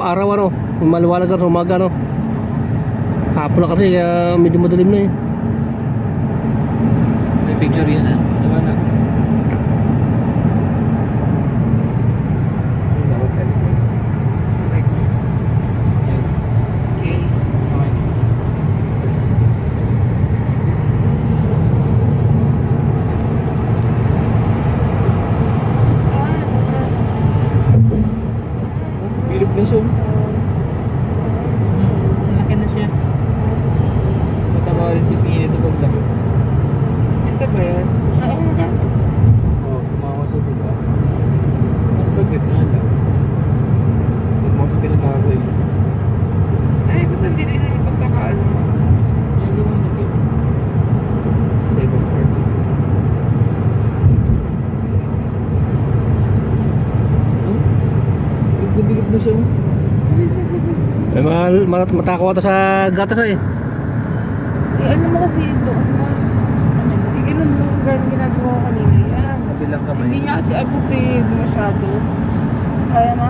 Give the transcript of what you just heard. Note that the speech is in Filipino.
araw ano, maliwanag na umaga no. Hapon na kasi kaya medyo madilim na eh. May picture yan ah. Wala. Bilog na siya. Malaki na siya. Matama rin pisingin ito pag laki. Ito ba yan? Oo nga. Oo, kumawa siya diba? Nakasaglit na lang. Kumawa sa pinatago eh. Ay, ba't hindi rin yung pagkakaano? Yan yung mga naging. Save of hearts. Bilog na siya. Ay, matakaw ata sa gatas eh. Eh, ano mo kasi doon mo? Hindi ganun mo ganun ginagawa ko kanina. Yan. Kabilang kamay. Hindi niya kasi abot eh, masyado. Kaya na?